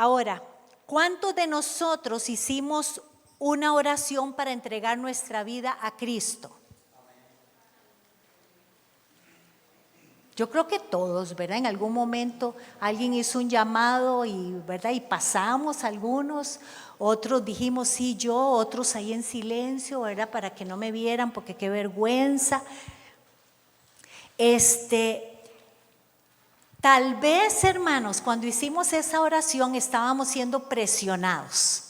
Ahora, ¿cuántos de nosotros hicimos una oración para entregar nuestra vida a Cristo? Yo creo que todos, ¿verdad? En algún momento alguien hizo un llamado y, ¿verdad? Y pasamos algunos, otros dijimos sí yo, otros ahí en silencio, ¿verdad? Para que no me vieran porque qué vergüenza. Tal vez, hermanos, cuando hicimos esa oración estábamos siendo presionados.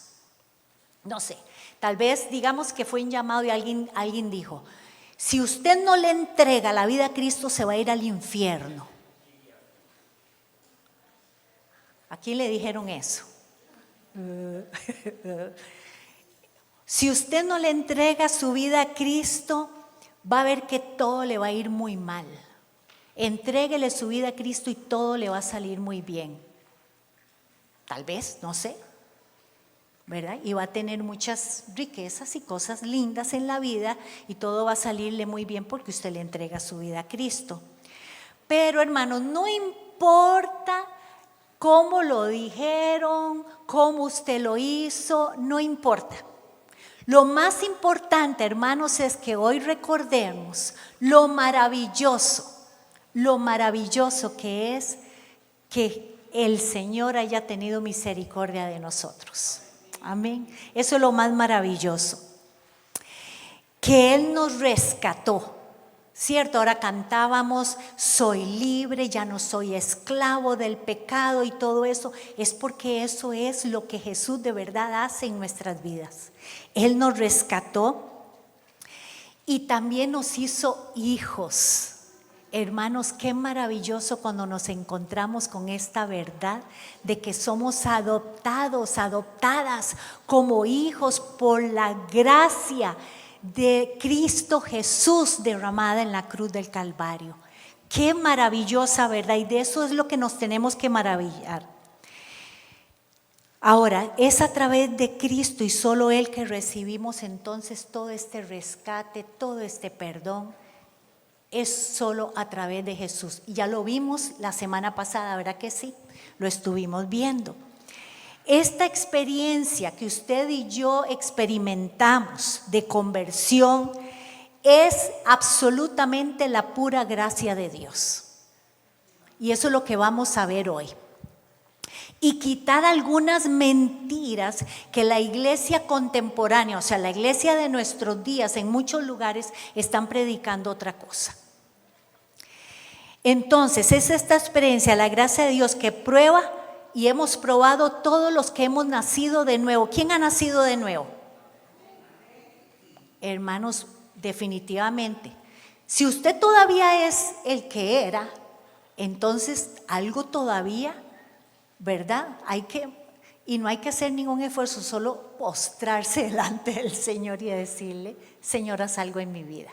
No sé, tal vez digamos que fue un llamado y alguien dijo, si usted no le entrega la vida a Cristo se va a ir al infierno. ¿A quién le dijeron eso? Si usted no le entrega su vida a Cristo, va a ver que todo le va a ir muy mal. Entréguele su vida a Cristo y todo le va a salir muy bien. Tal vez, no sé, ¿verdad? Y va a tener muchas riquezas y cosas lindas en la vida y todo va a salirle muy bien porque usted le entrega su vida a Cristo. Pero hermanos, no importa cómo lo dijeron, cómo usted lo hizo, no importa. Lo más importante, hermanos, es que hoy recordemos lo maravilloso que es que el Señor haya tenido misericordia de nosotros. Amén. Eso es lo más maravilloso. Que Él nos rescató. ¿Cierto? Ahora cantábamos, soy libre, ya no soy esclavo del pecado y todo eso. Es porque eso es lo que Jesús de verdad hace en nuestras vidas. Él nos rescató y también nos hizo hijos. Hermanos, qué maravilloso cuando nos encontramos con esta verdad de que somos adoptados, adoptadas como hijos por la gracia de Cristo Jesús derramada en la cruz del Calvario. Qué maravillosa verdad, y de eso es lo que nos tenemos que maravillar. Ahora, es a través de Cristo y solo Él que recibimos entonces todo este rescate, todo este perdón. Es solo a través de Jesús. Y ya lo vimos la semana pasada, ¿verdad que sí? Lo estuvimos viendo. Esta experiencia que usted y yo experimentamos de conversión es absolutamente la pura gracia de Dios. Y eso es lo que vamos a ver hoy. Y quitar algunas mentiras que la iglesia contemporánea, o sea, la iglesia de nuestros días en muchos lugares están predicando otra cosa. Entonces, es esta experiencia, la gracia de Dios que prueba y hemos probado todos los que hemos nacido de nuevo. ¿Quién ha nacido de nuevo? Hermanos, definitivamente. Si usted todavía es el que era, entonces algo todavía, ¿verdad? Y no hay que hacer ningún esfuerzo, solo postrarse delante del Señor y decirle, Señor, haz algo en mi vida.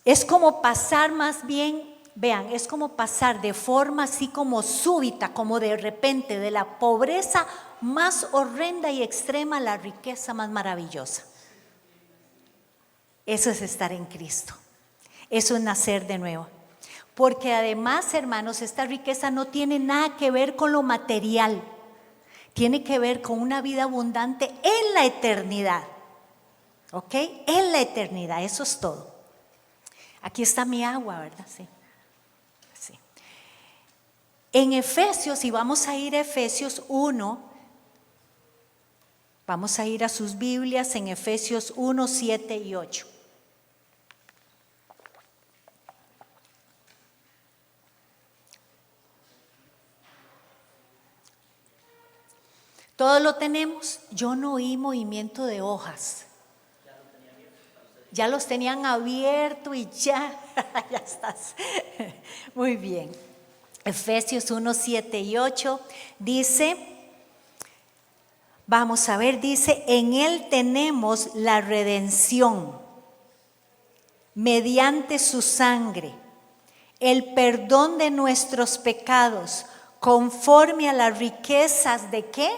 Es como pasar más bien, vean, es como pasar de forma así como súbita, como de repente, de la pobreza más horrenda y extrema a la riqueza más maravillosa. Eso es estar en Cristo. Eso es nacer de nuevo. Porque además, hermanos, esta riqueza no tiene nada que ver con lo material. Tiene que ver con una vida abundante en la eternidad. ¿Ok? En la eternidad, eso es todo. Aquí está mi agua, ¿verdad? Sí. Sí. En Efesios, y vamos a ir a Efesios 1, vamos a ir a sus Biblias en Efesios 1, 7 y 8. ¿Todo lo tenemos? Yo no oí movimiento de hojas. Ya los tenían abierto y ya estás. Muy bien. Efesios 1, 7 y 8 dice, vamos a ver, dice, en Él tenemos la redención mediante su sangre, el perdón de nuestros pecados, conforme a las riquezas ¿de qué?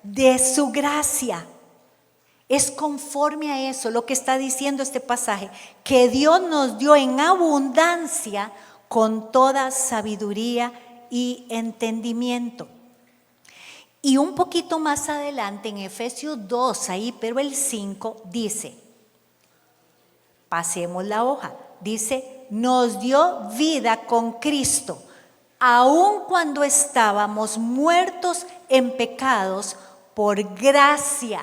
De su gracia. Es conforme a eso lo que está diciendo este pasaje, que Dios nos dio en abundancia con toda sabiduría y entendimiento. Y un poquito más adelante en Efesios 2, ahí, pero el 5 dice, pasemos la hoja, dice, nos dio vida con Cristo, aun cuando estábamos muertos en pecados, por gracia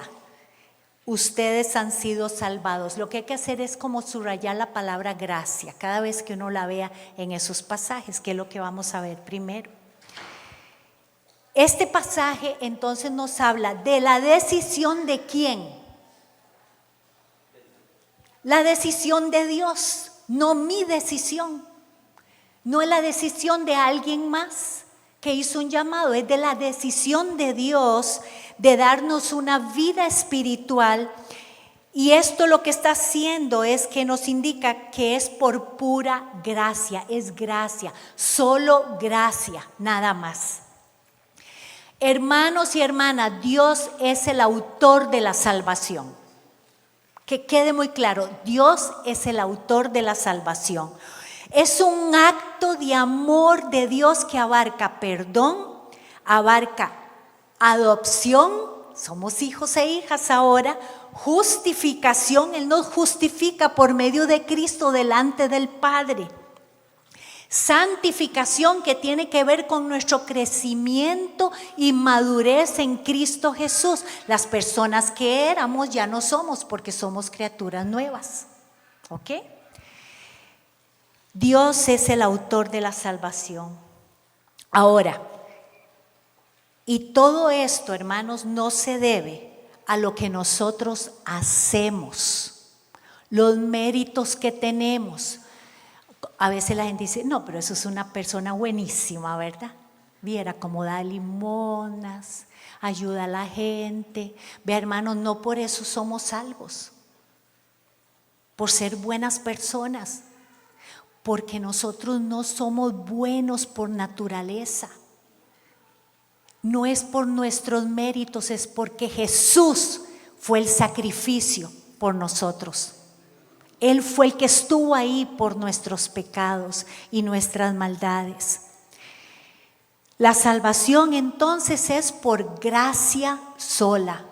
ustedes han sido salvados. Lo que hay que hacer es como subrayar la palabra gracia cada vez que uno la vea en esos pasajes, que es lo que vamos a ver primero. Este pasaje entonces nos habla de la decisión de quién. La decisión de Dios, no mi decisión. No es la decisión de alguien más que hizo un llamado, es de la decisión de Dios de darnos una vida espiritual. Y esto lo que está haciendo es que nos indica que es por pura gracia, es gracia, solo gracia, nada más. Hermanos y hermanas, Dios es el autor de la salvación. Que quede muy claro, Dios es el autor de la salvación. Es un acto de amor de Dios que abarca perdón, abarca adopción, somos hijos e hijas ahora, justificación, Él nos justifica por medio de Cristo delante del Padre. Santificación, que tiene que ver con nuestro crecimiento y madurez en Cristo Jesús. Las personas que éramos ya no somos, porque somos criaturas nuevas. ¿Ok? Dios es el autor de la salvación. Ahora, y todo esto, hermanos, no se debe a lo que nosotros hacemos, los méritos que tenemos. A veces la gente dice, no, pero eso es una persona buenísima, ¿verdad? Viera cómo da limonas, ayuda a la gente. Vea, hermanos, no por eso somos salvos, por ser buenas personas, porque nosotros no somos buenos por naturaleza. No es por nuestros méritos, es porque Jesús fue el sacrificio por nosotros. Él fue el que estuvo ahí por nuestros pecados y nuestras maldades. La salvación entonces es por gracia sola,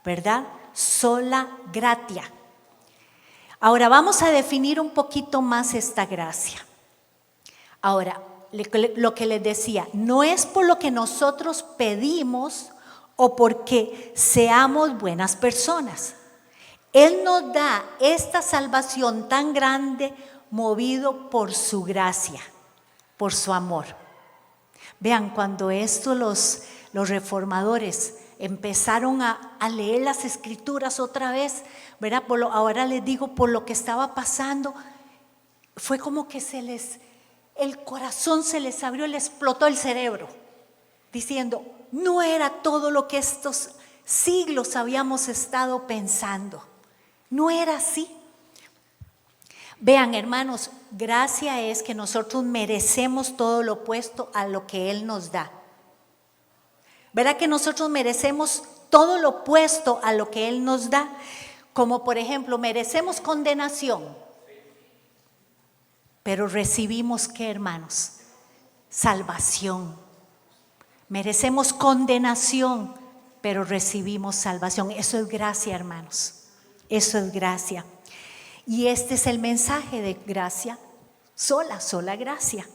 ¿verdad? Sola gratia. Ahora vamos a definir un poquito más esta gracia. Ahora, lo que les decía, no es por lo que nosotros pedimos o porque seamos buenas personas. Él nos da esta salvación tan grande movido por su gracia, por su amor. Vean, cuando esto los reformadores empezaron a leer las escrituras otra vez, ¿verdad? Ahora les digo, por lo que estaba pasando, fue como que el corazón se les abrió, les explotó el cerebro, diciendo, no era todo lo que estos siglos habíamos estado pensando. No era así. Vean, hermanos, gracia es que nosotros merecemos todo lo opuesto a lo que Él nos da. ¿Verdad que nosotros merecemos todo lo opuesto a lo que Él nos da? Como por ejemplo, merecemos condenación. Pero recibimos, ¿qué, hermanos? Salvación. Merecemos condenación, pero recibimos salvación. Eso es gracia, hermanos. Eso es gracia. Y este es el mensaje de gracia, sola gracia.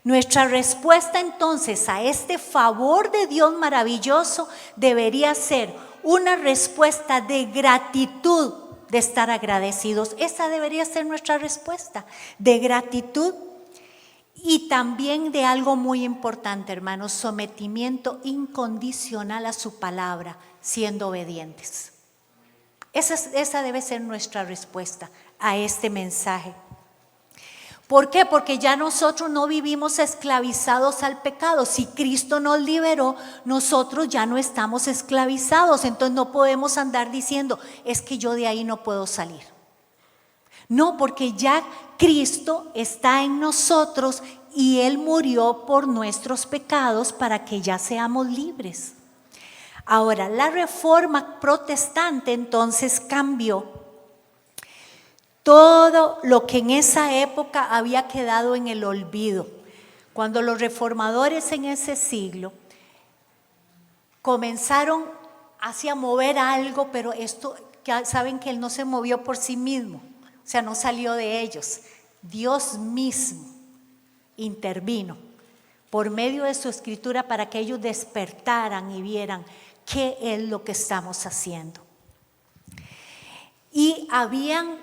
Nuestra respuesta entonces a este favor de Dios maravilloso debería ser una respuesta de gratitud, de estar agradecidos. Esa debería ser nuestra respuesta, de gratitud y también de algo muy importante, hermanos, sometimiento incondicional a su palabra, siendo obedientes. Esa debe ser nuestra respuesta a este mensaje. ¿Por qué? Porque ya nosotros no vivimos esclavizados al pecado. Si Cristo nos liberó, nosotros ya no estamos esclavizados. Entonces no podemos andar diciendo, es que yo de ahí no puedo salir. No, porque ya Cristo está en nosotros y Él murió por nuestros pecados para que ya seamos libres. Ahora, la reforma protestante entonces cambió todo lo que en esa época había quedado en el olvido. Cuando los reformadores en ese siglo comenzaron hacia mover algo, pero esto, saben que Él no se movió por sí mismo, o sea, no salió de ellos. Dios mismo intervino por medio de su escritura para que ellos despertaran y vieran qué es lo que estamos haciendo. Y habían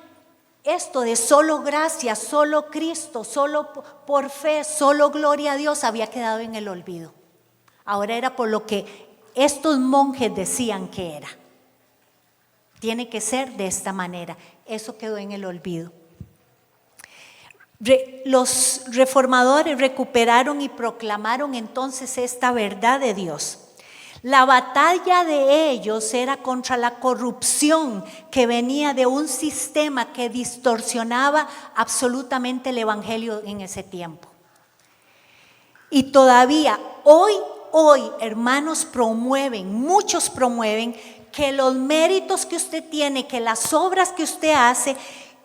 esto de solo gracia, solo Cristo, solo por fe, solo gloria a Dios, había quedado en el olvido. Ahora era por lo que estos monjes decían que era. Tiene que ser de esta manera. Eso quedó en el olvido. Los reformadores recuperaron y proclamaron entonces esta verdad de Dios. La batalla de ellos era contra la corrupción que venía de un sistema que distorsionaba absolutamente el evangelio en ese tiempo. Y todavía hoy, hermanos, muchos promueven que los méritos que usted tiene, que las obras que usted hace,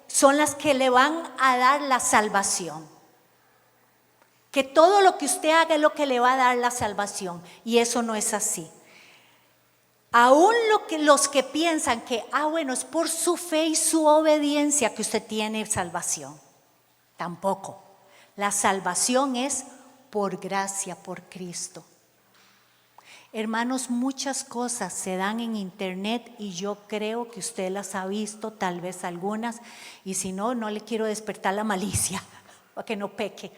son las que le van a dar la salvación. Que todo lo que usted haga es lo que le va a dar la salvación. Y eso no es así. Aún los que piensan que, bueno, es por su fe y su obediencia que usted tiene salvación. Tampoco. La salvación es por gracia, por Cristo. Hermanos, muchas cosas se dan en internet y yo creo que usted las ha visto, tal vez algunas, y si no, no le quiero despertar la malicia para que no peque.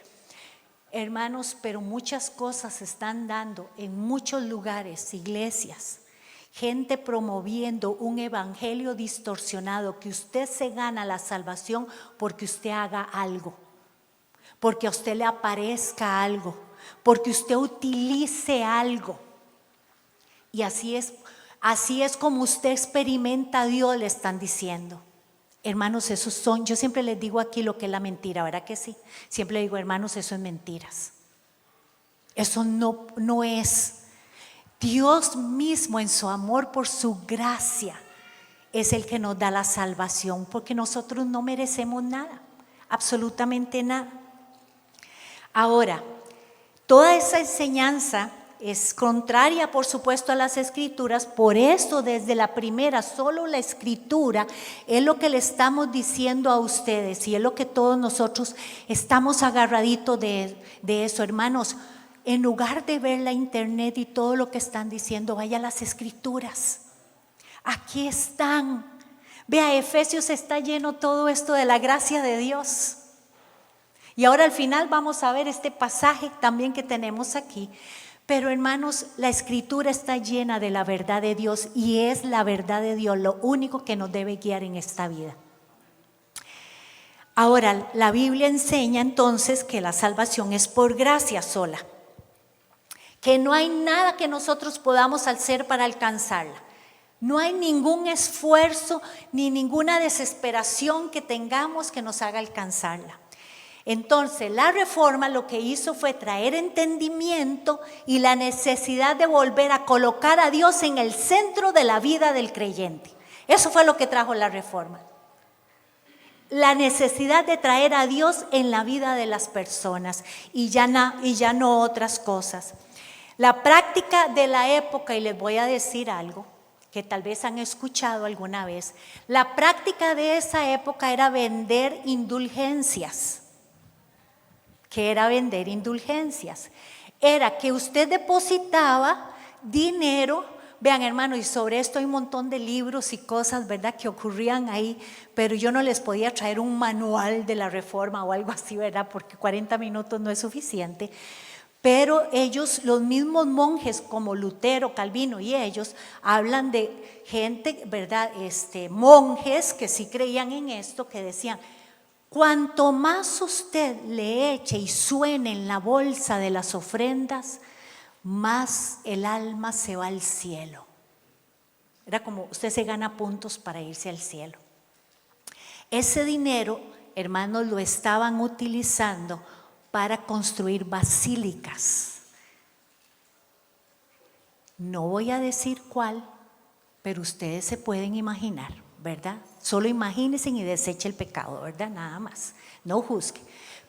Hermanos, pero muchas cosas se están dando en muchos lugares, iglesias, gente promoviendo un evangelio distorsionado, que usted se gana la salvación porque usted haga algo, porque a usted le aparezca algo, porque usted utilice algo. Y así es como usted experimenta a Dios, le están diciendo. Hermanos, esos son, yo siempre les digo aquí lo que es la mentira, ¿verdad que sí? Siempre les digo, hermanos, eso es mentiras. Eso no es. Dios mismo en su amor por su gracia es el que nos da la salvación, porque nosotros no merecemos nada, absolutamente nada. Ahora, toda esa enseñanza es contraria, por supuesto, a las escrituras. Por eso desde la primera, solo la escritura es lo que le estamos diciendo a ustedes, y es lo que todos nosotros estamos agarraditos de eso. Hermanos, en lugar de ver la internet y todo lo que están diciendo, vaya a las escrituras. Aquí están. Vea, Efesios está lleno todo esto de la gracia de Dios. Y ahora al final vamos a ver este pasaje también que tenemos aquí. Pero hermanos, la escritura está llena de la verdad de Dios, y es la verdad de Dios lo único que nos debe guiar en esta vida. Ahora, la Biblia enseña entonces que la salvación es por gracia sola, que no hay nada que nosotros podamos hacer para alcanzarla. No hay ningún esfuerzo ni ninguna desesperación que tengamos que nos haga alcanzarla. Entonces, la reforma lo que hizo fue traer entendimiento y la necesidad de volver a colocar a Dios en el centro de la vida del creyente. Eso fue lo que trajo la reforma. La necesidad de traer a Dios en la vida de las personas y ya no otras cosas. La práctica de la época, y les voy a decir algo que tal vez han escuchado alguna vez, la práctica de esa época era vender indulgencias. ¿Qué era vender indulgencias? Era que usted depositaba dinero. Vean, hermano, y sobre esto hay un montón de libros y cosas, ¿verdad?, que ocurrían ahí, pero yo no les podía traer un manual de la reforma o algo así, ¿verdad?, porque 40 minutos no es suficiente. Pero ellos, los mismos monjes como Lutero, Calvino y ellos, hablan de gente, ¿verdad?, monjes que sí creían en esto, que decían: cuanto más usted le eche y suene en la bolsa de las ofrendas, más el alma se va al cielo. Era como usted se gana puntos para irse al cielo. Ese dinero, hermanos, lo estaban utilizando para construir basílicas. No voy a decir cuál, pero ustedes se pueden imaginar, ¿verdad? Solo imagínense y deseche el pecado, ¿verdad? Nada más, no juzgue.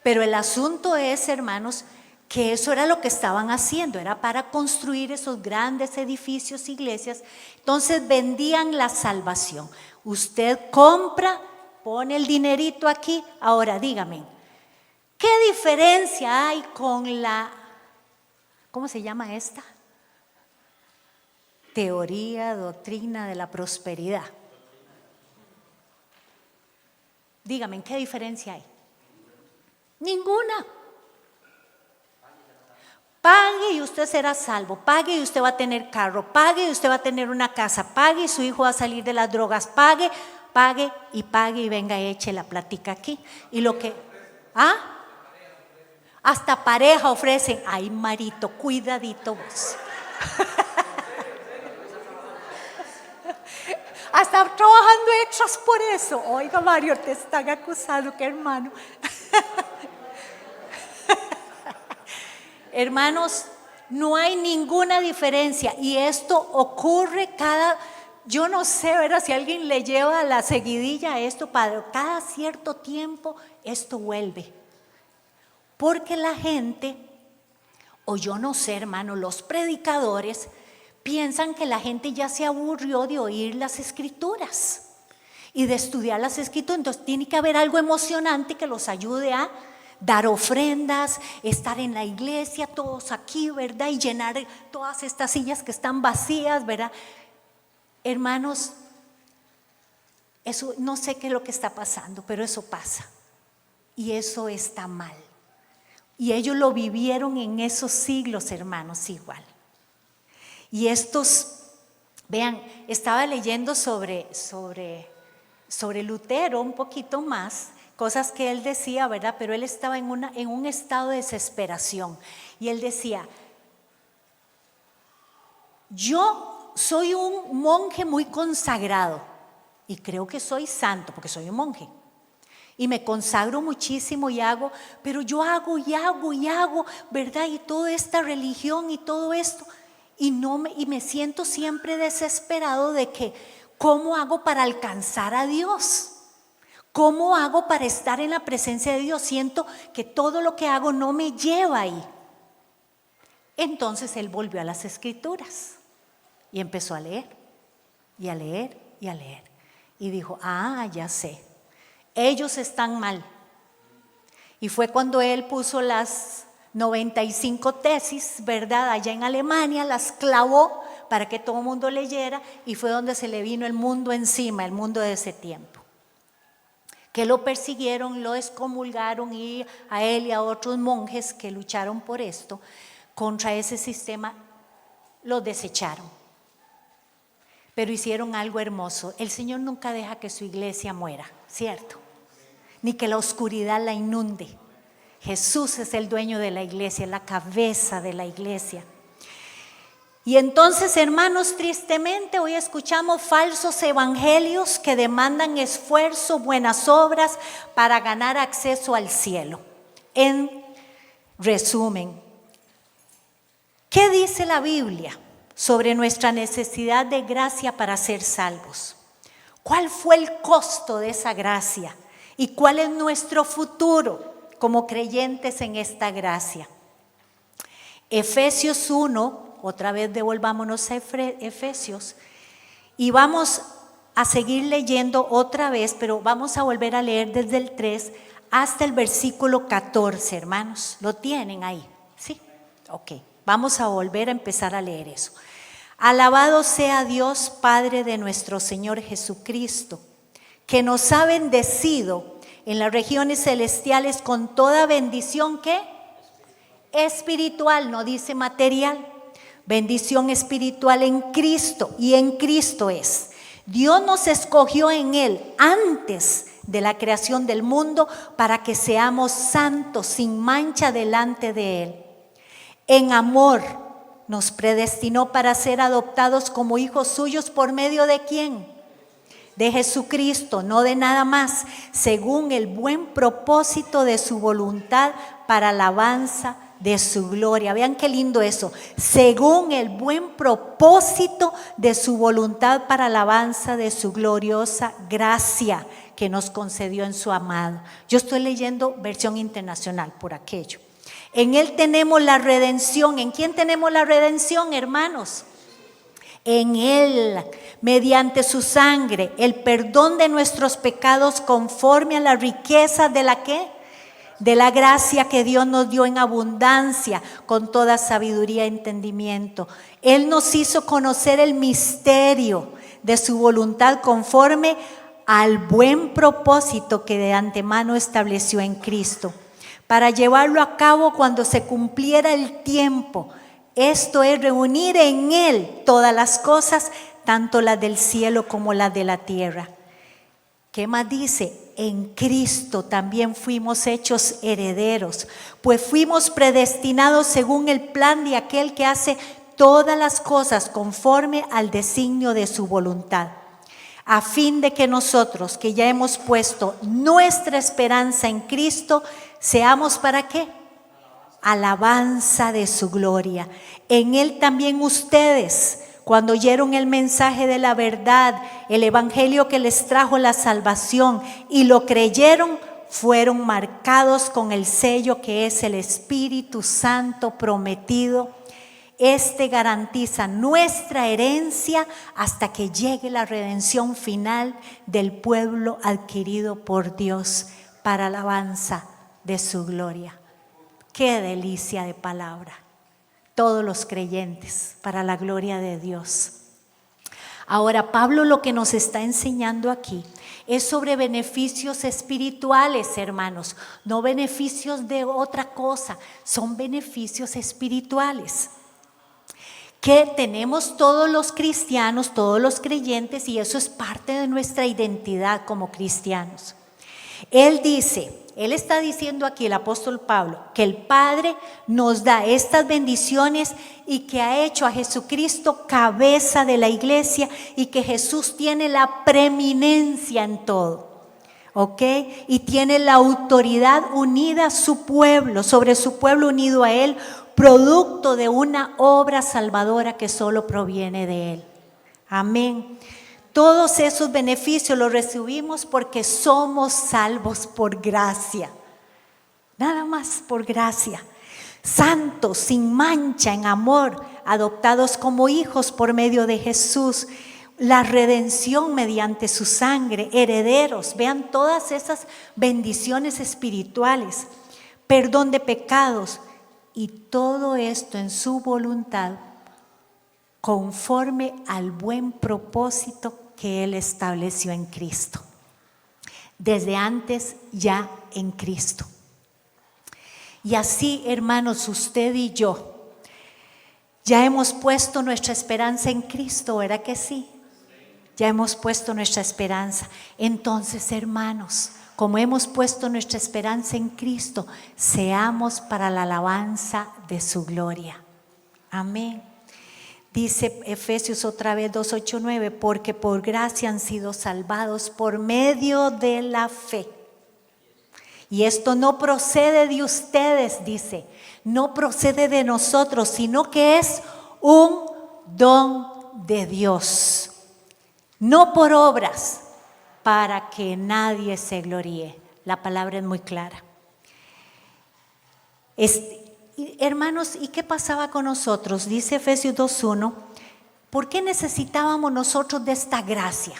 Pero el asunto es, hermanos, que eso era lo que estaban haciendo, era para construir esos grandes edificios, iglesias. Entonces vendían la salvación. Usted compra, pone el dinerito aquí. Ahora dígame, ¿qué diferencia hay con la, ¿cómo se llama esta? Teoría, doctrina de la prosperidad. Dígame, ¿qué diferencia hay? Ninguna. Pague y usted será salvo, pague y usted va a tener carro, pague y usted va a tener una casa, pague y su hijo va a salir de las drogas, pague y venga, eche la plática aquí. Y lo que, hasta pareja ofrecen. Ay, Marito, cuidadito vos. Hasta trabajando extras por eso. Oiga, Mario, te están acusando, qué hermano. Hermanos, no hay ninguna diferencia y esto ocurre yo no sé, ¿verdad? Si alguien le lleva la seguidilla a esto, padre, cada cierto tiempo esto vuelve. Porque la gente, o yo no sé, hermano, los predicadores piensan que la gente ya se aburrió de oír las escrituras y de estudiar las escrituras. Entonces tiene que haber algo emocionante que los ayude a dar ofrendas, estar en la iglesia, todos aquí, ¿verdad? Y llenar todas estas sillas que están vacías, ¿verdad? Hermanos, eso no sé qué es lo que está pasando, pero eso pasa. Y eso está mal. Y ellos lo vivieron en esos siglos, hermanos, igual. Y estos, vean, estaba leyendo sobre Lutero un poquito más, cosas que él decía, ¿verdad? Pero él estaba en un estado de desesperación. Y él decía, yo soy un monje muy consagrado y creo que soy santo porque soy un monje. Y me consagro muchísimo y hago, pero yo hago, ¿verdad? Y toda esta religión y todo esto, y me siento siempre desesperado de que, ¿cómo hago para alcanzar a Dios? ¿Cómo hago para estar en la presencia de Dios? Siento que todo lo que hago no me lleva ahí. Entonces él volvió a las escrituras y empezó a leer, y a leer, y a leer. Y dijo, ya sé, ellos están mal. Y fue cuando él puso las 95 tesis, ¿verdad? Allá en Alemania, las clavó para que todo el mundo leyera y fue donde se le vino el mundo encima, el mundo de ese tiempo. Que lo persiguieron, lo excomulgaron y a él y a otros monjes que lucharon por esto, contra ese sistema, los desecharon. Pero hicieron algo hermoso. El Señor nunca deja que su iglesia muera, ¿cierto? Ni que la oscuridad la inunde. Jesús es el dueño de la iglesia, la cabeza de la iglesia. Y entonces, hermanos, tristemente hoy escuchamos falsos evangelios que demandan esfuerzo, buenas obras para ganar acceso al cielo. En resumen, ¿qué dice la Biblia sobre nuestra necesidad de gracia para ser salvos? ¿Cuál fue el costo de esa gracia? ¿Y cuál es nuestro futuro como creyentes en esta gracia? Efesios 1. Otra vez devolvámonos a Efesios y vamos a seguir leyendo otra vez, pero vamos a volver a leer desde el 3 hasta el versículo 14, hermanos. ¿Lo tienen ahí? ¿Sí? Ok, vamos a volver a empezar a leer eso. Alabado sea Dios, Padre de nuestro Señor Jesucristo, que nos ha bendecido en las regiones celestiales con toda bendición, ¿qué? Espiritual, no dice material. Bendición espiritual en Cristo, y en Cristo es. Dios nos escogió en Él antes de la creación del mundo para que seamos santos, sin mancha delante de Él. En amor nos predestinó para ser adoptados como hijos suyos por medio de ¿quién? De Jesucristo, no de nada más, según el buen propósito de su voluntad para alabanza de su gloria. Vean qué lindo eso, según el buen propósito de su voluntad para alabanza de su gloriosa gracia que nos concedió en su amado. Yo estoy leyendo versión internacional por aquello. En Él tenemos la redención. ¿En quién tenemos la redención, hermanos? En Él, mediante su sangre, el perdón de nuestros pecados conforme a la riqueza de la ¿qué? De la gracia que Dios nos dio en abundancia, con toda sabiduría e entendimiento. Él nos hizo conocer el misterio de su voluntad conforme al buen propósito que de antemano estableció en Cristo, para llevarlo a cabo cuando se cumpliera el tiempo. Esto es reunir en Él todas las cosas, tanto las del cielo como las de la tierra. ¿Qué más dice? En Cristo también fuimos hechos herederos, pues fuimos predestinados según el plan de aquel que hace todas las cosas conforme al designio de su voluntad, a fin de que nosotros, que ya hemos puesto nuestra esperanza en Cristo, seamos ¿para qué? Alabanza de su gloria. En Él también ustedes, cuando oyeron el mensaje de la verdad, el evangelio que les trajo la salvación y lo creyeron, fueron marcados con el sello que es el Espíritu Santo prometido. Este garantiza nuestra herencia hasta que llegue la redención final del pueblo adquirido por Dios para alabanza de su gloria. Qué delicia de palabra. Todos los creyentes para la gloria de Dios. Ahora, Pablo lo que nos está enseñando aquí es sobre beneficios espirituales, hermanos, no beneficios de otra cosa, son beneficios espirituales que tenemos todos los cristianos, todos los creyentes, y eso es parte de nuestra identidad como cristianos. Él está diciendo aquí, el apóstol Pablo, que el Padre nos da estas bendiciones y que ha hecho a Jesucristo cabeza de la iglesia y que Jesús tiene la preeminencia en todo, ¿ok? Y tiene la autoridad unida a su pueblo, sobre su pueblo unido a Él, producto de una obra salvadora que solo proviene de Él. Amén. Todos esos beneficios los recibimos porque somos salvos por gracia. Nada más por gracia. Santos, sin mancha, en amor, adoptados como hijos por medio de Jesús. La redención mediante su sangre, herederos. Vean todas esas bendiciones espirituales. Perdón de pecados. Y todo esto en su voluntad, conforme al buen propósito que Él estableció en Cristo. Desde antes ya en Cristo. Y así, hermanos, usted y yo ya hemos puesto nuestra esperanza en Cristo, ¿verdad que sí? Ya hemos puesto nuestra esperanza. Entonces, hermanos, como hemos puesto nuestra esperanza en Cristo, seamos para la alabanza de su gloria. Amén. Dice Efesios otra vez 2:8-9, porque por gracia han sido salvados por medio de la fe. Y esto no procede de ustedes, dice, no procede de nosotros, sino que es un don de Dios. No por obras, para que nadie se gloríe. La palabra es muy clara. Hermanos, ¿y qué pasaba con nosotros? Dice Efesios 2:1, ¿por qué necesitábamos nosotros de esta gracia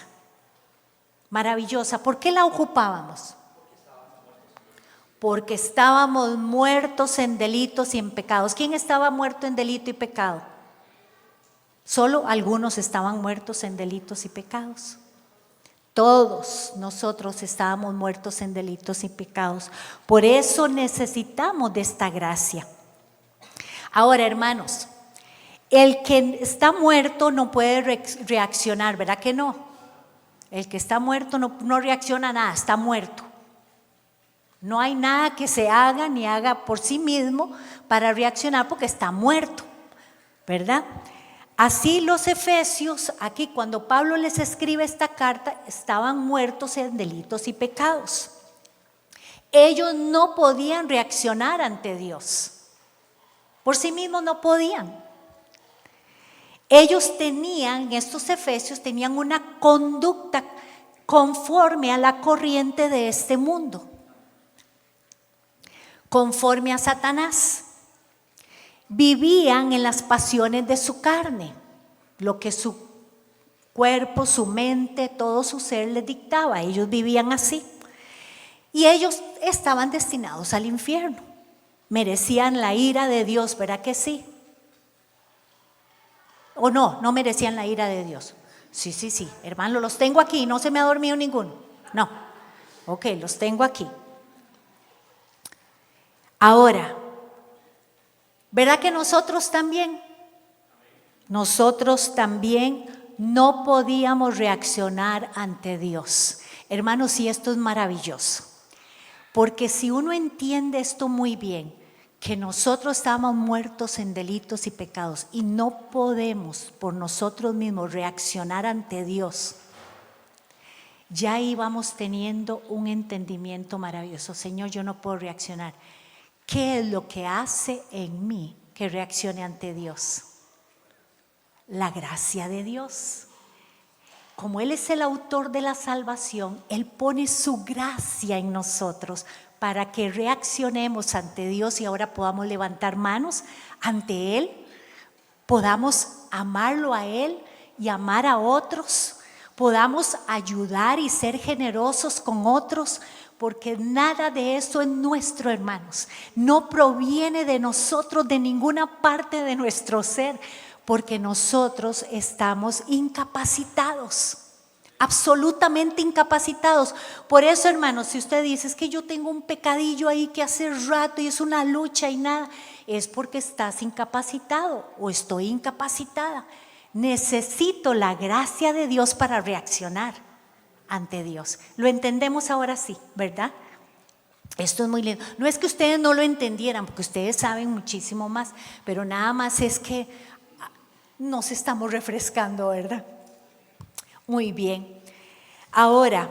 maravillosa? ¿Por qué la ocupábamos? Porque estábamos muertos en delitos y en pecados. ¿Quién estaba muerto en delito y pecado? Solo algunos estaban muertos en delitos y pecados. Todos nosotros estábamos muertos en delitos y pecados. Por eso necesitamos de esta gracia. Ahora, hermanos, el que está muerto no puede reaccionar, ¿verdad que no? El que está muerto no reacciona a nada, está muerto. No hay nada que se haga ni haga por sí mismo para reaccionar porque está muerto, ¿verdad? Así los efesios, aquí cuando Pablo les escribe esta carta, estaban muertos en delitos y pecados. Ellos no podían reaccionar ante Dios. Por sí mismos no podían. Ellos tenían, estos efesios, tenían una conducta conforme a la corriente de este mundo. conforme a Satanás. Vivían en las pasiones de su carne, lo que su cuerpo, su mente, todo su ser les dictaba. Ellos vivían así. Y ellos estaban destinados al infierno. Merecían la ira de Dios, ¿verdad que sí? ¿O no? No merecían la ira de Dios. Sí, hermano, los tengo aquí, no se me ha dormido ninguno. No, ok, los tengo aquí. Ahora, ¿verdad que nosotros también no podíamos reaccionar ante Dios? Hermanos, y esto es maravilloso, porque si uno entiende esto muy bien, que nosotros estábamos muertos en delitos y pecados y no podemos por nosotros mismos reaccionar ante Dios, ya íbamos teniendo un entendimiento maravilloso. Señor, yo no puedo reaccionar. ¿Qué es lo que hace en mí que reaccione ante Dios? La gracia de Dios. Como Él es el autor de la salvación, Él pone su gracia en nosotros para que reaccionemos ante Dios y ahora podamos levantar manos ante Él, podamos amarlo a Él y amar a otros, podamos ayudar y ser generosos con otros, porque nada de eso es nuestro, hermanos. No proviene de nosotros, de ninguna parte de nuestro ser, porque nosotros estamos incapacitados, absolutamente incapacitados. Por eso, hermanos, si usted dice, es que yo tengo un pecadillo ahí que hace rato y es una lucha y nada, es porque estás incapacitado o estoy incapacitada. Necesito la gracia de Dios para reaccionar ante Dios. Lo entendemos ahora sí, ¿verdad? Esto es muy lindo. No es que ustedes no lo entendieran, porque ustedes saben muchísimo más, pero nada más es que nos estamos refrescando, ¿verdad? Muy bien. Ahora,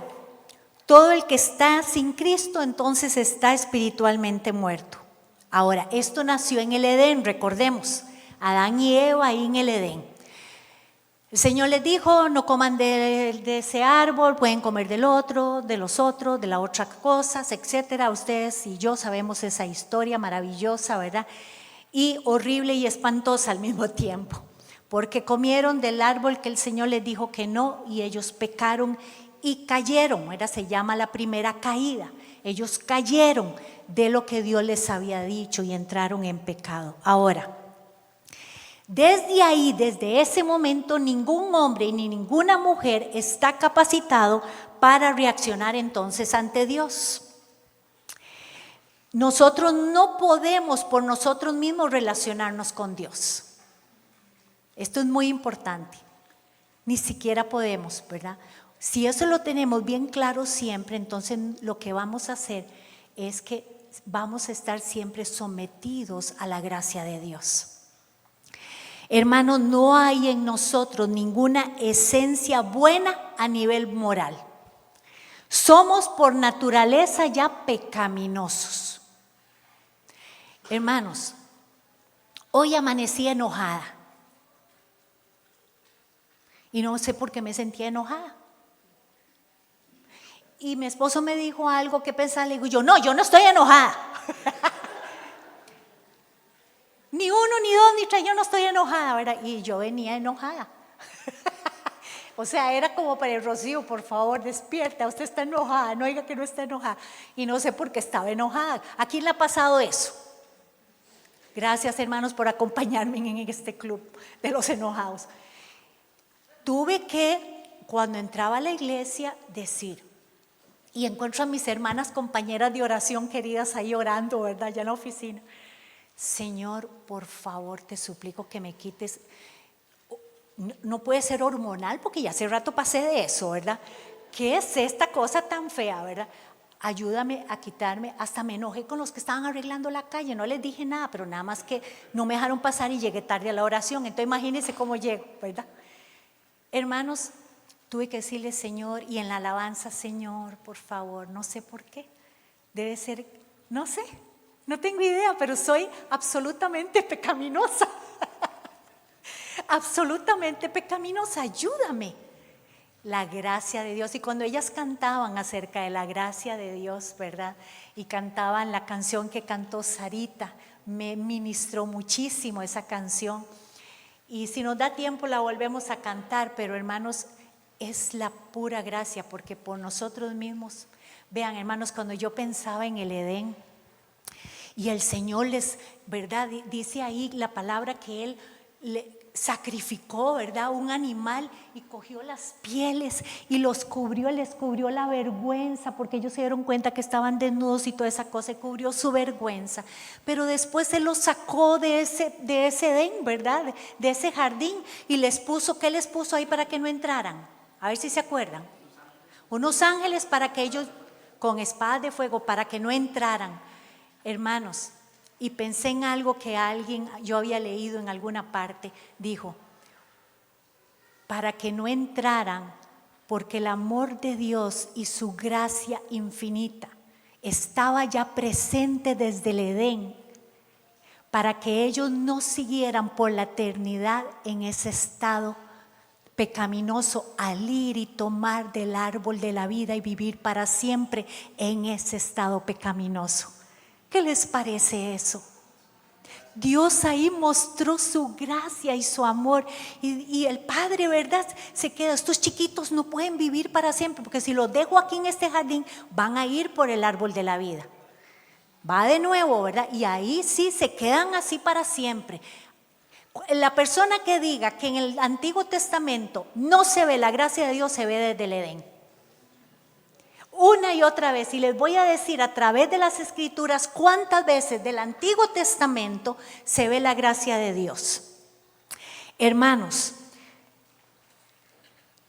todo el que está sin Cristo entonces está espiritualmente muerto. Ahora, esto nació en el Edén, recordemos, Adán y Eva ahí en el Edén. El Señor les dijo, no coman de ese árbol, pueden comer del otro, de los otros, de las otras cosas, etcétera. Ustedes y yo sabemos esa historia maravillosa, ¿verdad? Y horrible y espantosa al mismo tiempo, porque comieron del árbol que el Señor les dijo que no y ellos pecaron y cayeron, ¿verdad? Se llama la primera caída. Ellos cayeron de lo que Dios les había dicho y entraron en pecado. Ahora, desde ahí, desde ese momento, ningún hombre ni ninguna mujer está capacitado para reaccionar entonces ante Dios. Nosotros no podemos por nosotros mismos relacionarnos con Dios. Esto es muy importante. Ni siquiera podemos, ¿verdad? Si eso lo tenemos bien claro siempre, entonces lo que vamos a hacer es que vamos a estar siempre sometidos a la gracia de Dios. Hermanos, no hay en nosotros ninguna esencia buena a nivel moral. Somos por naturaleza ya pecaminosos. Hermanos, hoy amanecí enojada. Y no sé por qué me sentía enojada. Y mi esposo me dijo algo que pensaba, le digo yo no estoy enojada. Ni uno, ni dos, ni tres, yo no estoy enojada, ¿verdad? Y yo venía enojada. O sea, era como para el Rocío, por favor, despierta, usted está enojada, no diga que no está enojada. Y no sé por qué estaba enojada. ¿A quién le ha pasado eso? Gracias, hermanos, por acompañarme en este club de los enojados. Tuve que, cuando entraba a la iglesia, decir, y encuentro a mis hermanas compañeras de oración queridas ahí orando, ¿verdad? Ya en la oficina. Señor, por favor, te suplico que me quites. No puede ser hormonal porque ya hace rato pasé de eso, ¿verdad? ¿Qué es esta cosa tan fea, verdad? Ayúdame a quitarme. Hasta me enojé con los que estaban arreglando la calle. No les dije nada, pero nada más que no me dejaron pasar y llegué tarde a la oración. Entonces imagínense cómo llego, ¿verdad? Hermanos, tuve que decirle, Señor, y en la alabanza, Señor, por favor, no sé por qué. Debe ser, no sé. No tengo idea, pero soy absolutamente pecaminosa. Absolutamente pecaminosa, ayúdame. La gracia de Dios. Y cuando ellas cantaban acerca de la gracia de Dios, ¿verdad? Y cantaban la canción que cantó Sarita, me ministró muchísimo esa canción. Y si nos da tiempo la volvemos a cantar, pero hermanos, es la pura gracia, porque por nosotros mismos, vean hermanos, cuando yo pensaba en el Edén, y el Señor les, ¿verdad? Dice ahí la palabra que Él le sacrificó, ¿verdad? Un animal y cogió las pieles y los cubrió, les cubrió la vergüenza, porque ellos se dieron cuenta que estaban desnudos y toda esa cosa, y cubrió su vergüenza. Pero después Él los sacó de ese Edén, ¿verdad? De ese jardín, y les puso, ¿qué les puso ahí para que no entraran? A ver si se acuerdan. Unos ángeles para que ellos, con espadas de fuego, para que no entraran. Hermanos, y pensé en algo que yo había leído en alguna parte, dijo, para que no entraran, porque el amor de Dios y su gracia infinita estaba ya presente desde el Edén, para que ellos no siguieran por la eternidad en ese estado pecaminoso, al ir y tomar del árbol de la vida y vivir para siempre en ese estado pecaminoso. ¿Qué les parece eso? Dios ahí mostró su gracia y su amor, y el Padre, ¿verdad? Se queda, estos chiquitos no pueden vivir para siempre, porque si los dejo aquí en este jardín van a ir por el árbol de la vida. Va de nuevo, ¿verdad? Y ahí sí se quedan así para siempre. La persona que diga que en el Antiguo Testamento no se ve la gracia de Dios, se ve desde el Edén. Una y otra vez, y les voy a decir a través de las Escrituras cuántas veces del Antiguo Testamento se ve la gracia de Dios. Hermanos,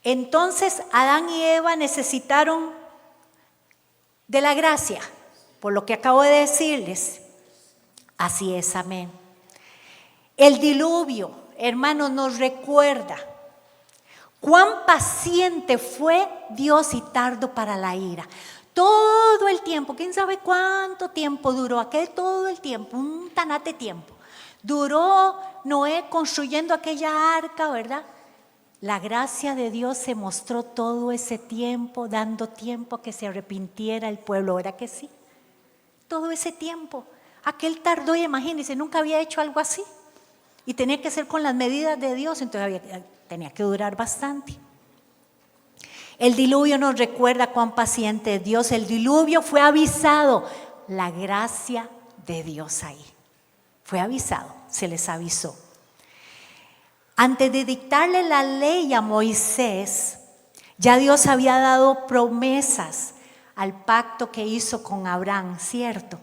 entonces Adán y Eva necesitaron de la gracia, por lo que acabo de decirles. Así es, amén. El diluvio, hermanos, nos recuerda cuán paciente fue Dios y tardo para la ira. Todo el tiempo, quién sabe cuánto tiempo duró, todo el tiempo, un tanate tiempo. Duró Noé construyendo aquella arca, ¿verdad? La gracia de Dios se mostró todo ese tiempo, dando tiempo a que se arrepintiera el pueblo, ¿verdad que sí? Todo ese tiempo. Aquel tardó, imagínense, nunca había hecho algo así. Y tenía que ser con las medidas de Dios, entonces tenía que durar bastante. El diluvio nos recuerda cuán paciente es Dios. El diluvio fue avisado. La gracia de Dios ahí. Fue avisado, se les avisó. Antes de dictarle la ley a Moisés, ya Dios había dado promesas al pacto que hizo con Abraham, ¿cierto?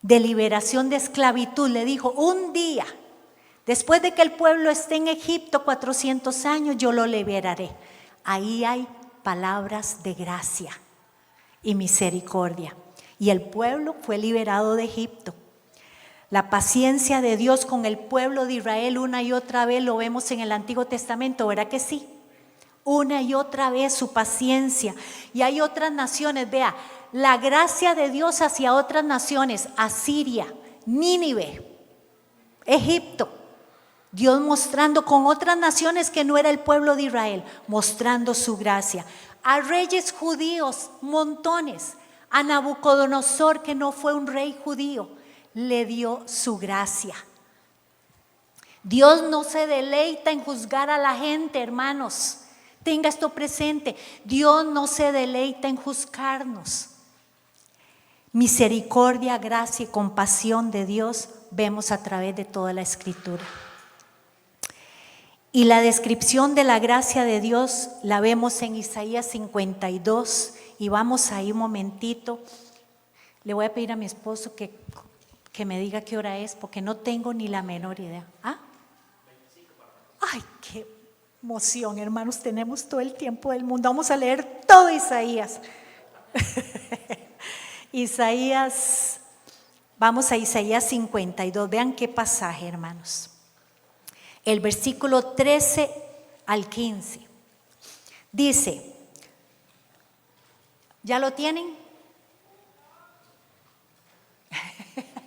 De liberación de esclavitud. Le dijo, un día, después de que el pueblo esté en Egipto 400 años, yo lo liberaré. Ahí hay palabras de gracia y misericordia. Y el pueblo fue liberado de Egipto. La paciencia de Dios con el pueblo de Israel una y otra vez lo vemos en el Antiguo Testamento, ¿verdad que sí? Una y otra vez su paciencia. Y hay otras naciones, vea, la gracia de Dios hacia otras naciones, Asiria, Nínive, Egipto. Dios mostrando con otras naciones que no era el pueblo de Israel, mostrando su gracia. A reyes judíos, montones. A Nabucodonosor, que no fue un rey judío, le dio su gracia. Dios no se deleita en juzgar a la gente, hermanos. Tenga esto presente. Dios no se deleita en juzgarnos. Misericordia, gracia y compasión de Dios vemos a través de toda la Escritura. Y la descripción de la gracia de Dios la vemos en Isaías 52. Y vamos ahí un momentito. Le voy a pedir a mi esposo que me diga qué hora es, porque no tengo ni la menor idea. ¿Ah? Ay, qué emoción, hermanos, tenemos todo el tiempo del mundo. Vamos a leer todo Isaías. Vamos a Isaías 52. Vean qué pasaje, hermanos. El versículo 13 al 15. Dice, ¿ya lo tienen?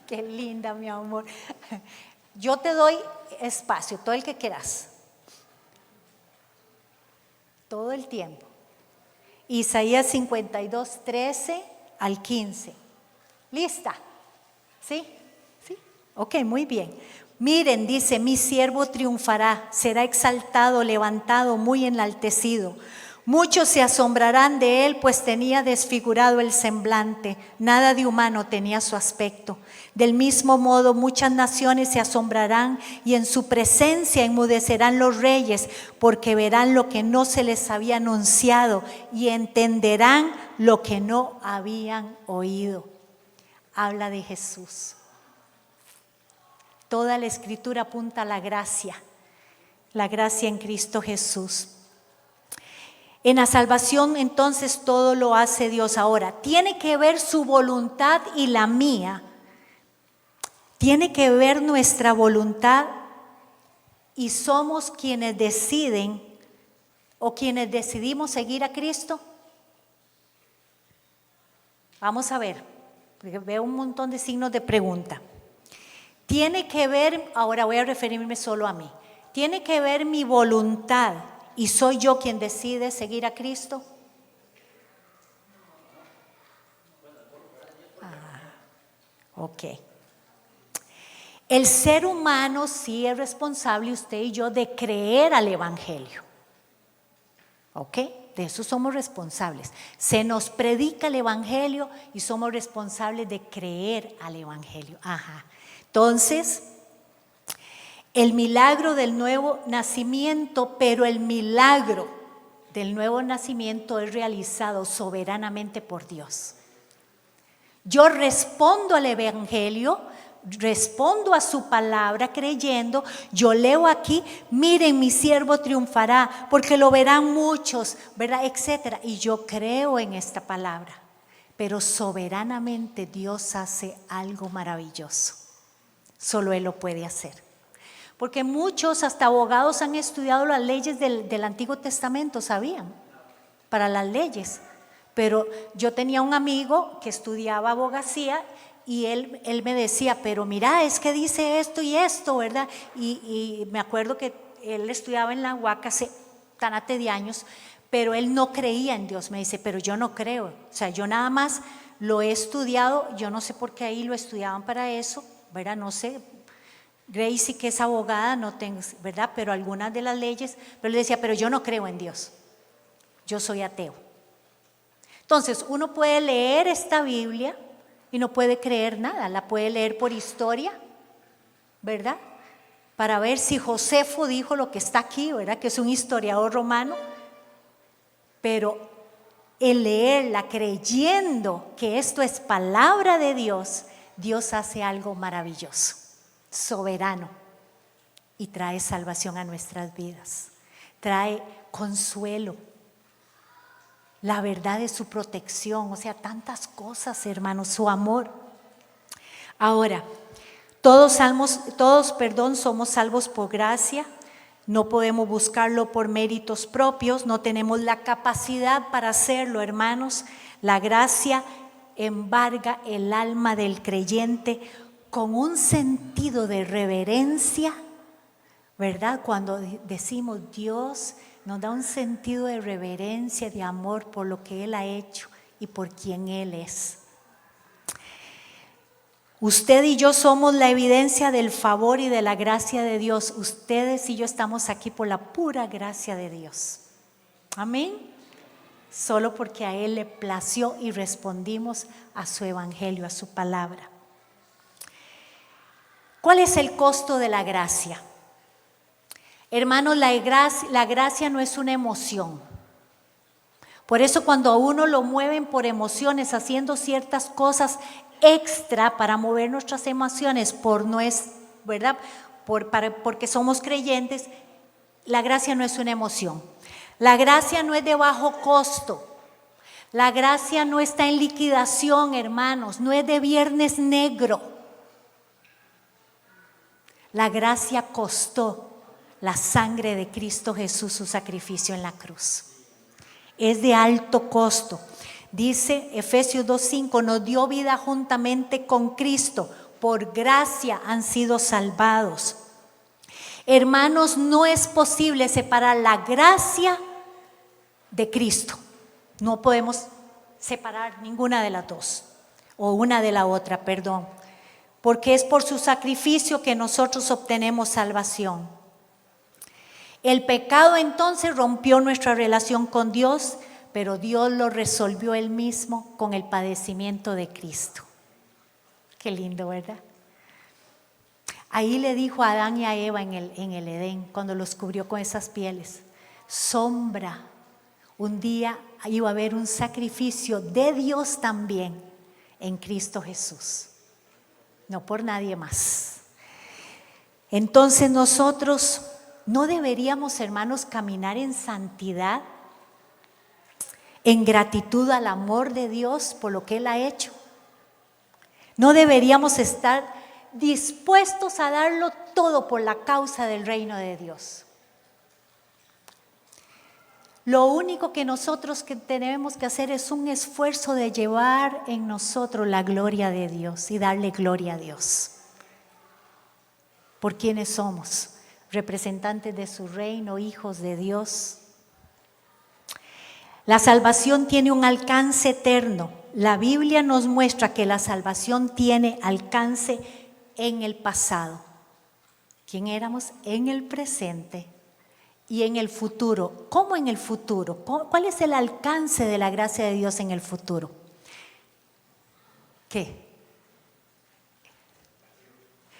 Qué linda, mi amor. Yo te doy espacio, todo el que quieras. todo el tiempo. Isaías 52, 13 al 15. ¿Lista? ¿Sí? ¿Sí? Ok, muy bien. Miren, dice, mi siervo triunfará, será exaltado, levantado, muy enaltecido. Muchos se asombrarán de él, pues tenía desfigurado el semblante, nada de humano tenía su aspecto. Del mismo modo, muchas naciones se asombrarán y en su presencia enmudecerán los reyes, porque verán lo que no se les había anunciado y entenderán lo que no habían oído. Habla de Jesús. Toda la escritura apunta a la gracia en Cristo Jesús. En la salvación entonces todo lo hace Dios. Ahora, tiene que ver su voluntad y la mía. Tiene que ver nuestra voluntad y somos quienes deciden o quienes decidimos seguir a Cristo. Vamos a ver, porque veo un montón de signos de pregunta. Tiene que ver, ahora voy a referirme solo a mí. Tiene que ver mi voluntad. ¿Y soy yo quien decide seguir a Cristo? Ok. El ser humano sí es responsable, usted y yo, de creer al Evangelio. ¿Ok? De eso somos responsables. Se nos predica el Evangelio y somos responsables de creer al Evangelio. Ajá. Entonces, el milagro del nuevo nacimiento, pero el milagro del nuevo nacimiento es realizado soberanamente por Dios. Yo respondo al Evangelio, respondo a su palabra creyendo. Yo leo aquí, miren, mi siervo triunfará, porque lo verán muchos, ¿verdad? Etcétera. Y yo creo en esta palabra, pero soberanamente Dios hace algo maravilloso. Solo Él lo puede hacer. Porque muchos, hasta abogados, han estudiado las leyes del Antiguo Testamento, ¿sabían? Para las leyes. Pero yo tenía un amigo que estudiaba abogacía y él me decía, pero mira, es que dice esto y esto, ¿verdad? Y me acuerdo que él estudiaba en la UAC hace tanate de años, pero él no creía en Dios. Me dice, pero yo no creo. O sea, yo nada más lo he estudiado, yo no sé por qué ahí lo estudiaban para eso, ¿verdad? No sé. Gracie, que es abogada, no tengo, ¿verdad? Pero algunas de las leyes, pero le decía, pero yo no creo en Dios, yo soy ateo. Entonces, uno puede leer esta Biblia y no puede creer nada, la puede leer por historia, ¿verdad? Para ver si Josefo dijo lo que está aquí, ¿verdad? Que es un historiador romano, pero el leerla creyendo que esto es palabra de Dios, Dios hace algo maravilloso, soberano, y trae salvación a nuestras vidas, trae consuelo, la verdad de su protección, o sea, tantas cosas, hermanos, su amor. Ahora, todos somos salvos por gracia, no podemos buscarlo por méritos propios, no tenemos la capacidad para hacerlo, hermanos. La gracia embarga el alma del creyente con un sentido de reverencia, ¿verdad? Cuando decimos Dios, nos da un sentido de reverencia, de amor por lo que Él ha hecho y por quien Él es. Usted y yo somos la evidencia del favor y de la gracia de Dios. Ustedes y yo estamos aquí por la pura gracia de Dios. Amén. Solo porque a Él le plació y respondimos a su evangelio, a su palabra. ¿Cuál es el costo de la gracia? Hermanos, la gracia no es una emoción. Por eso cuando a uno lo mueven por emociones, haciendo ciertas cosas extra para mover nuestras emociones, ¿verdad? Porque somos creyentes, la gracia no es una emoción. La gracia no es de bajo costo. La gracia no está en liquidación, hermanos, no es de viernes negro. La gracia costó la sangre de Cristo Jesús, su sacrificio en la cruz. Es de alto costo. Dice Efesios 2:5, nos dio vida juntamente con Cristo, por gracia han sido— hermanos, no es posible separar la gracia de Cristo. No podemos separar ninguna de las dos, o una de la otra, perdón, porque es por su sacrificio que nosotros obtenemos salvación. El pecado entonces rompió nuestra relación con Dios, pero Dios lo resolvió Él mismo con el padecimiento de Cristo. Qué lindo, ¿verdad? Ahí le dijo a Adán y a Eva en el Edén, cuando los cubrió con esas pieles: sombra, un día iba a haber un sacrificio de Dios también en Cristo Jesús, no por nadie más. Entonces nosotros no deberíamos, hermanos, caminar en santidad, en gratitud al amor de Dios por lo que Él ha hecho. No deberíamos estar dispuestos a darlo todo por la causa del reino de Dios. Lo único que nosotros tenemos que hacer es un esfuerzo de llevar en nosotros la gloria de Dios y darle gloria a Dios. ¿Por quiénes somos? Representantes de su reino, hijos de Dios. La salvación tiene un alcance eterno. La Biblia nos muestra que la salvación tiene alcance en el pasado. ¿Quién éramos? En el presente y en el futuro. ¿Cómo en el futuro? ¿Cuál es el alcance de la gracia de Dios en el futuro? ¿Qué?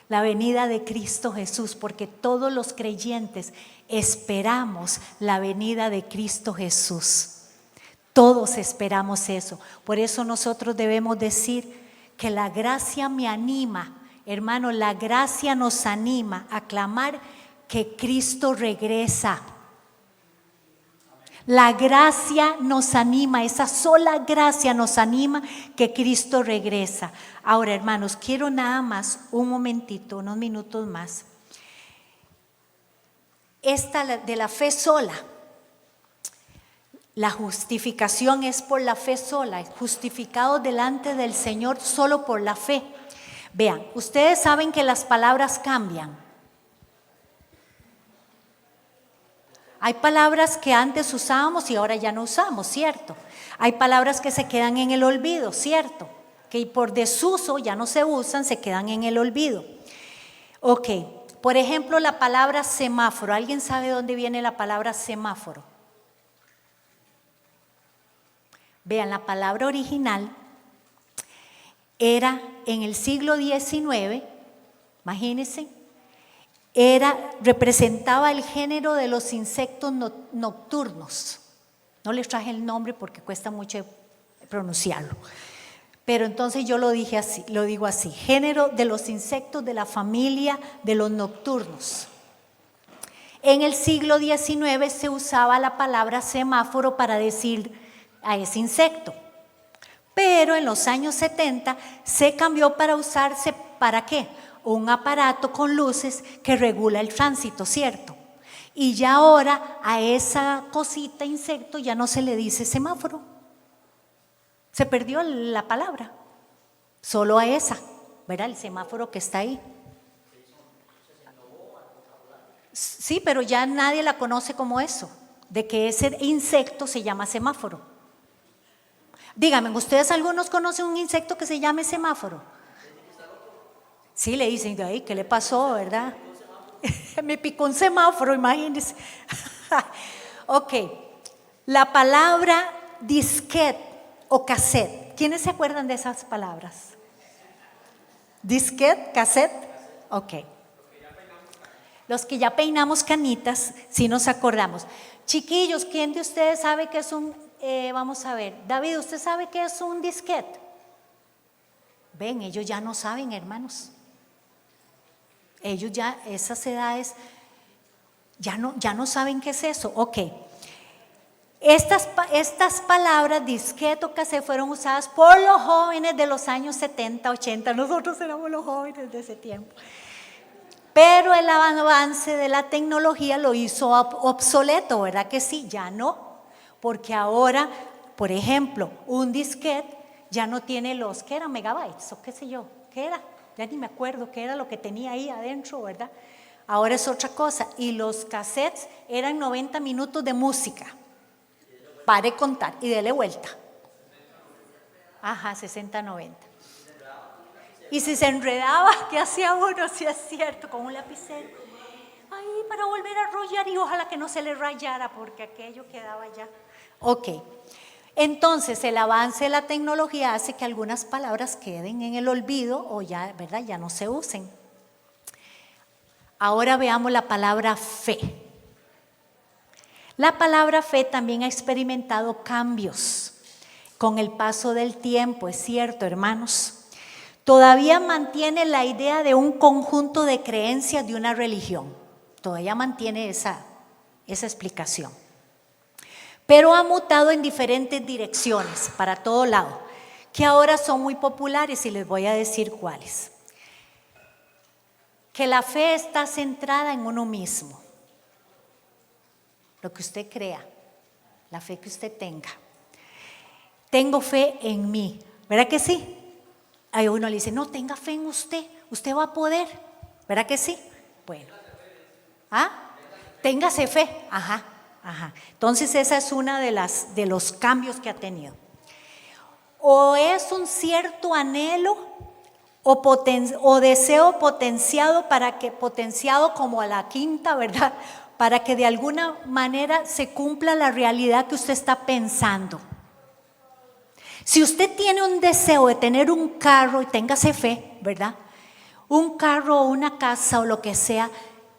La venida de Cristo Jesús, porque todos los creyentes esperamos la venida de Cristo Jesús. Todos esperamos eso. Por eso nosotros debemos decir que la gracia me anima. Hermano, la gracia nos anima a clamar que Cristo regresa. La gracia nos anima, esa sola gracia nos anima que Cristo regresa. Ahora, hermanos, quiero nada más un momentito, unos minutos más. Esta de la fe sola. La justificación es por la fe sola, justificados delante del Señor solo por la fe. Vean, ustedes saben que las palabras cambian. Hay palabras que antes usábamos y ahora ya no usamos, ¿cierto? Hay palabras que se quedan en el olvido, ¿cierto? Que por desuso ya no se usan, se quedan en el olvido. Ok, por ejemplo, la palabra semáforo. ¿Alguien sabe dónde viene la palabra semáforo? Vean, la palabra original era en el siglo XIX, imagínense, representaba el género de los insectos nocturnos. No les traje el nombre porque cuesta mucho pronunciarlo. Pero entonces yo lo digo así, género de los insectos de la familia de los nocturnos. En el siglo XIX se usaba la palabra semáforo para decir a ese insecto. Pero en los años 70 se cambió para usarse, ¿para qué? Un aparato con luces que regula el tránsito, ¿cierto? Y ya ahora a esa cosita, insecto, ya no se le dice semáforo. Se perdió la palabra. Solo a esa, ¿verdad? El semáforo que está ahí. Sí, pero ya nadie la conoce como eso, de que ese insecto se llama semáforo. Díganme, ¿ustedes algunos conocen un insecto que se llame semáforo? Sí, le dicen, ¿qué le pasó, verdad? Me picó un semáforo, imagínense. Ok, la palabra disquete o cassette. ¿Quiénes se acuerdan de esas palabras? Disquete, cassette, ok. Los que ya peinamos canitas, sí nos acordamos. Chiquillos, ¿quién de ustedes sabe qué es vamos a ver, David, ¿usted sabe qué es un disquete? Ven, ellos ya no saben, hermanos. Ellos ya, esas edades, ya no saben qué es eso. Ok. Estas palabras, disquete o cassette, fueron usadas por los jóvenes de los años 70, 80. Nosotros éramos los jóvenes de ese tiempo. Pero el avance de la tecnología lo hizo obsoleto, ¿verdad que sí? Ya no. Porque ahora, por ejemplo, un disquete ya no tiene ¿qué eran? Megabytes o qué sé yo, ¿qué era? Ya ni me acuerdo qué era lo que tenía ahí adentro, ¿verdad? Ahora es otra cosa. Y los cassettes eran 90 minutos de música. pare contar y dele vuelta. Ajá, 60, 90. Y si se enredaba, ¿qué hacía uno? Si es cierto, con un lapicero. Ahí para volver a rollar y ojalá que no se le rayara porque aquello quedaba ya. Ok. Entonces el avance de la tecnología hace que algunas palabras queden en el olvido o ya, ¿verdad? Ya no se usen. Ahora veamos la palabra fe. La palabra fe también ha experimentado cambios con el paso del tiempo, es cierto, hermanos. Todavía mantiene la idea de un conjunto de creencias de una religión. Todavía mantiene esa explicación. Pero ha mutado en diferentes direcciones, para todo lado, que ahora son muy populares y les voy a decir cuáles. Que la fe está centrada en uno mismo. Lo que usted crea, la fe que usted tenga. Tengo fe en mí, ¿verdad que sí? Ahí uno le dice, no, tenga fe en usted, usted va a poder, ¿verdad que sí? Bueno, téngase fe, ajá. Entonces esa es una de los cambios que ha tenido. O es un cierto anhelo o deseo potenciado como a la quinta, ¿verdad? Para que de alguna manera se cumpla la realidad que usted está pensando. Si usted tiene un deseo de tener un carro, y téngase fe, ¿verdad? Un carro o una casa o lo que sea,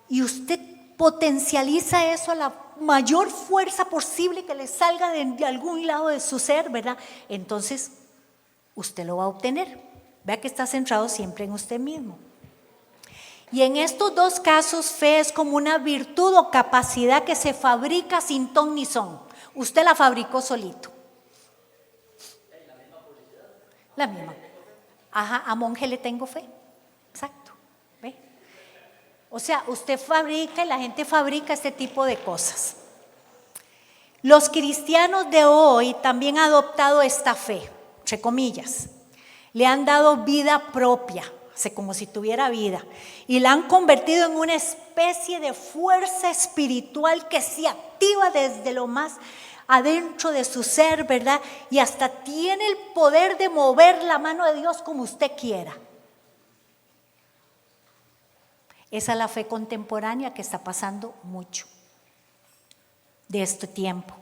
y usted potencializa eso a la mayor fuerza posible que le salga de algún lado de su ser, ¿verdad? Entonces, usted lo va a obtener. Vea que está centrado siempre en usted mismo. Y en estos dos casos, fe es como una virtud o capacidad que se fabrica sin ton ni son. Usted la fabricó solito. La misma. Ajá, a monje le tengo fe. Exacto. ¿Ve? O sea, usted fabrica y la gente fabrica este tipo de cosas. Los cristianos de hoy también han adoptado esta fe, entre comillas. Le han dado vida propia, como si tuviera vida, y la han convertido en una especie de fuerza espiritual que se activa desde lo más adentro de su ser, ¿verdad? Y hasta tiene el poder de mover la mano de Dios como usted quiera. Esa es la fe contemporánea que está pasando mucho de este tiempo.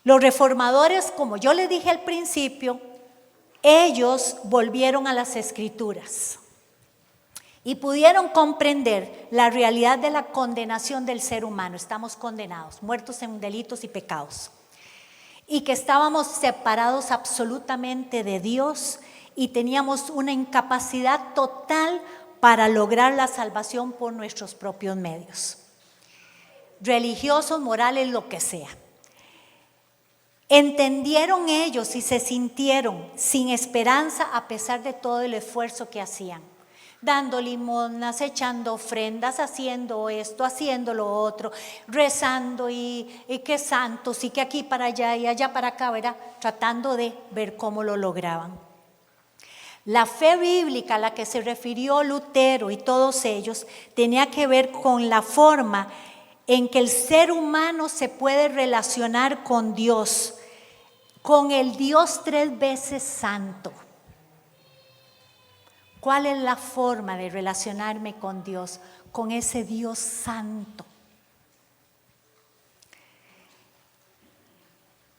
Los reformadores, como yo les dije al principio, ellos volvieron a las Escrituras y pudieron comprender la realidad de la condenación del ser humano. Estamos condenados, muertos en delitos y pecados, y que estábamos separados absolutamente de Dios y teníamos una incapacidad total para lograr la salvación por nuestros propios medios, religiosos, morales, lo que sea. Entendieron ellos y se sintieron sin esperanza a pesar de todo el esfuerzo que hacían, dando limosnas, echando ofrendas, haciendo esto, haciendo lo otro, rezando y que santos y que aquí para allá y allá para acá, ¿verdad? Tratando de ver cómo lo lograban. La fe bíblica a la que se refirió Lutero y todos ellos tenía que ver con la forma en que el ser humano se puede relacionar con Dios, con el Dios 3 veces santo. ¿Cuál es la forma de relacionarme con Dios? Con ese Dios santo.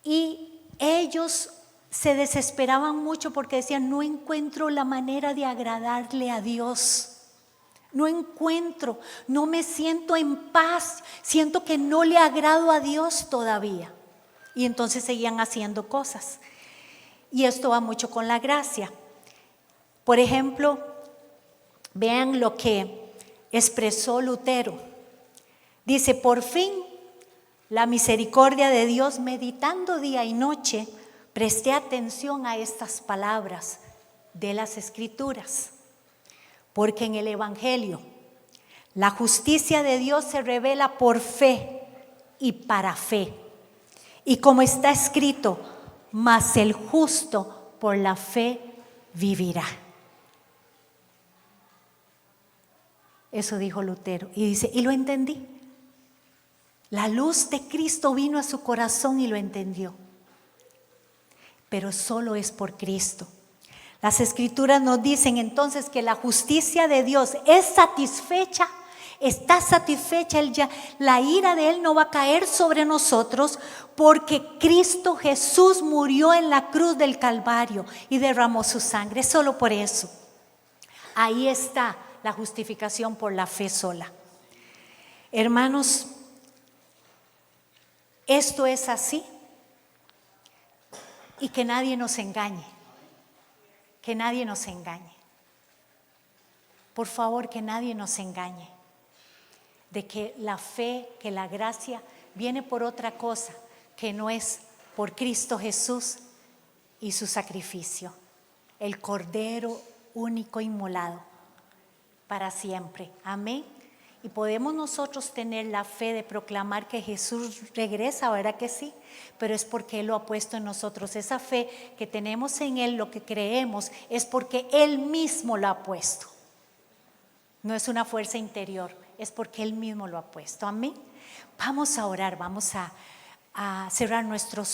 Y ellos se desesperaban mucho porque decían, no encuentro la manera de agradarle a Dios. No encuentro, no me siento en paz, siento que no le agrado a Dios todavía. Y entonces seguían haciendo cosas. Y esto va mucho con la gracia. Por ejemplo, vean lo que expresó Lutero. Dice, por fin, la misericordia de Dios, meditando día y noche, presté atención a estas palabras de las Escrituras. Porque en el Evangelio la justicia de Dios se revela por fe y para fe. Y como está escrito, mas el justo por la fe vivirá. Eso dijo Lutero. Y dice, y lo entendí. La luz de Cristo vino a su corazón y lo entendió. Pero solo es por Cristo. Las Escrituras nos dicen entonces que la justicia de Dios es satisfecha, está satisfecha. La ira de Él no va a caer sobre nosotros porque Cristo Jesús murió en la cruz del Calvario y derramó su sangre. Solo por eso. Ahí está la justificación por la fe sola. Hermanos, esto es así. Y que nadie nos engañe. Que nadie nos engañe. Por favor, que nadie nos engañe. De que la fe, que la gracia viene por otra cosa que no es por Cristo Jesús y su sacrificio. El Cordero único inmolado para siempre. Amén. Y podemos nosotros tener la fe de proclamar que Jesús regresa, ¿verdad que sí? Pero es porque Él lo ha puesto en nosotros. Esa fe que tenemos en Él, lo que creemos, es porque Él mismo lo ha puesto. No es una fuerza interior, es porque Él mismo lo ha puesto. Amén. Vamos a orar, vamos a cerrar nuestros